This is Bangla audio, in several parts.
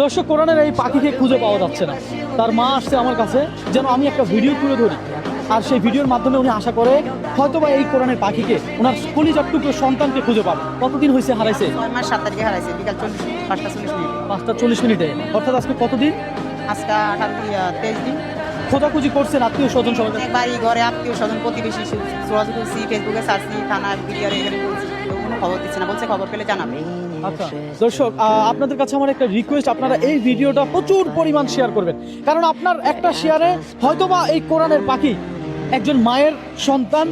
দর্শক, কোরআনের এই পাখিকে খুঁজে পাওয়া যাচ্ছে না। তার মা আসছে আমার কাছে যেন আমি একটা ভিডিও তুলে ধরি, আর সেই ভিডিওর মাধ্যমে উনি আশা করে হয়তোবা এই কোরআনের পাখিকে, ওনার কলিজার টুকরো সন্তানকে খুঁজে পাবে। কতদিন হয়েছে হারাইছে? 6 মাস 7 তারিখে হারাইছে, বিকাল 5টা 40 মিনিট। 5টা 40 মিনিটে, অর্থাৎ আজকে কতদিন? আজকে 23 দিন। খোঁজাখুঁজি করছেন আত্মীয় স্বজন সবাই? বাড়ি ঘরে আত্মীয় স্বজন প্রতিবেশী যোগাযোগ করছি, ফেসবুকে সার্চি, থানা বিডিআর এখানে বলছি, কোনো খবর দিচ্ছে না, বলছে খবর পেলে জানাবে। আচ্ছা দর্শক, আপনাদের কাছে আমার একটা রিকোয়েস্ট, আপনারা এই ভিডিওটা প্রচুর পরিমাণ শেয়ার করবেন, কারণ আপনার একটা শেয়ারে হয়তোবা এই কোরআনের পাখি একজন মায়ের সন্তান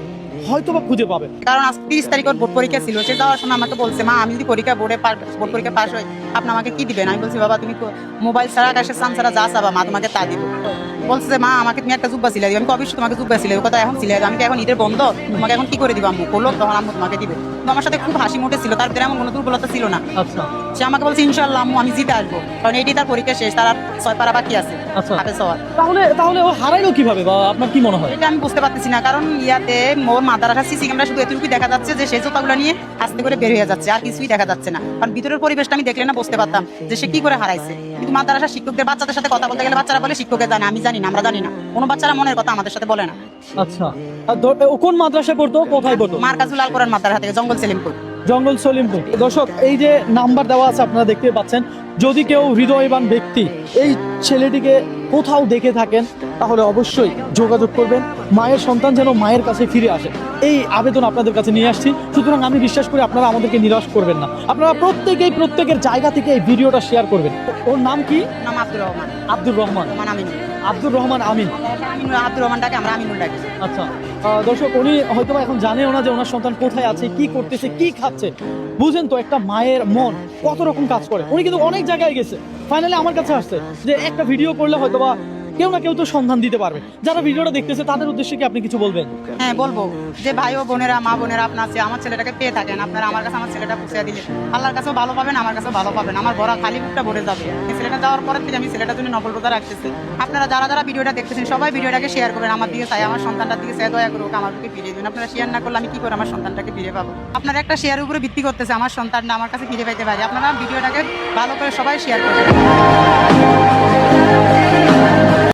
হয়তোবা খুঁজে পাবে। কারণ আজ 30 তারিখ ওর বোর্ড পরীক্ষা ছিল, সে যাওয়ার সময় আমাকে বলছে, মা আমি যদি বোর্ড পরীক্ষা পাস হই আপনি আমাকে কি দিবেন? আমি বলছি, বাবা তুমি মোবাইল ছাড়া আকাশের সান ছাড়া যা চাবা মা তোমাকে তা দিব। বলছে যে মা আমাকে তুমি একটা জুব্বা সিলাই দিবে। আমি অবশ্যই তোমাকে জুব্বা সিলাই কথা এখন সিলাই দেবো, আমি এখন ঈদের বন্ধ, তোমাকে এখন কি করে দিব আম্মু? বললো তখন আম্মু তোমাকে দিবে। তো আমার সাথে খুব হাসি মুটে ছিল, তার এমন কোনো দুর্বলতা ছিল না। আচ্ছা, সে আমাকে বলছে ইনশাআল্লাহ আম্মু আমি জিতে আসবো, কারণ এটি তার পরীক্ষা শেষ, তার আর 6 পারা বাকি আছে। আচ্ছা, হাফেজ হওয়ার। তাহলে ও হারাইলো কিভাবে বা আপনার কি মনে হয়? এটা আমি বুঝতে পারতেছি না, কারণ ইয়াতে মোর মাদারাসা সিসি ক্যামেরা শুধু এতটুকুই দেখা যাচ্ছে যে সে জুতাগুলো নিয়ে আস্তে করে বের হয়ে যাচ্ছে, আর কিছুই দেখা যাচ্ছে না। কারণ ভিতরের পরিবেশটা আমি দেখলে না বুঝতে পারতাম যে সে কি করে হারাইছে। কিন্তু মাদারাসা শিক্ষকদের বাচ্চাদের সাথে কথা বলতে গেলে বাচ্চারা বলে শিক্ষকের জানে, আমি জানি না, আমরা জানি না। কোনো বাচ্চারা মনের কথা আমাদের সাথে বলে না। আচ্ছা, আর ও কোন মাদ্রাসায় পড়তো, কোথায় পড়তো? মার্কাজুল আল কোরআন মাদ্রাসা থেকে, জঙ্গল সেলিমপুর। জঙ্গল সলিমপুর। দর্শক, এই যে নাম্বার দেওয়া আছে আপনারা দেখতে পাচ্ছেন, যদি কেউ হৃদয়বান ব্যক্তি এই ছেলেটিকে কোথাও দেখে থাকেন তাহলে অবশ্যই যোগাযোগ করবেন, মায়ের সন্তান যেন মায়ের কাছে ফিরে আসে, এই আবেদন আপনাদের কাছে নিয়ে আসছি। সুতরাং আমি বিশ্বাস করি আপনারা আমাদেরকে নিরাশ করবেন না, আপনারা প্রত্যেকের জায়গা থেকে এই ভিডিওটা শেয়ার করবেন। ওর নাম কি? নাম আব্দুর রহমান। আব্দুর রহমান আমিন। আব্দুর রহমান আমিন। আব্দুর রহমানটাকে আমরা আমিনুল ডাকি। আচ্ছা দর্শক, উনি হয়তো এখন জানেও না যে ওনার সন্তান কোথায় আছে, কি করতেছে, কি খাচ্ছে। বুঝেন তো একটা মায়ের মন কত রকম কাজ করে। উনি কিন্তু অনেক জায়গায় গেছে, ফাইনালি আমার কাছে আসছে যে একটা ভিডিও করলে হয়তোবা কেউ না কেউ তো সন্ধান দিতে পারবে। যারা ভিডিওটা দেখতেছে তাদের উদ্দেশ্যে কি আপনি কিছু বলবেন? হ্যাঁ বলবো, যে ভাই ও বোনেরা, মা বোনেরা আপনার আমার ছেলেটাকে পেয়ে থাকেন, আপনারা আমার কাছে আমার ছেলেটা পৌঁছে দিলে আল্লাহর কাছেও ভালো পাবেন, আমার কাছেও ভালো পাবেন। আমার বড় খালি বুকটা ভরে যাবে। এই ছেলেটা যাওয়ার পরের থেকে আমি ছেলেটার জন্য নকল রোজা রাখতেছি। আপনারা যারা ভিডিওটা দেখতেছেন সবাই ভিডিওটাকে শেয়ার করবেন, আমার দিকে চাই, আমার সন্তানটার দিকে চাই, দয়া করুক আমার বুকে ফিরিয়ে দেবেন। আপনারা শেয়ার না করলে আমি কি করে আমার সন্তানটাকে ফিরে পাবো? আপনারা একটা শেয়ারের উপরে ভিত্তি করতেছে আমার সন্তানটা আমার কাছে ফিরে পাইতে পারে। আপনারা ভিডিওটাকে ভালো করে সবাই শেয়ার করবেন।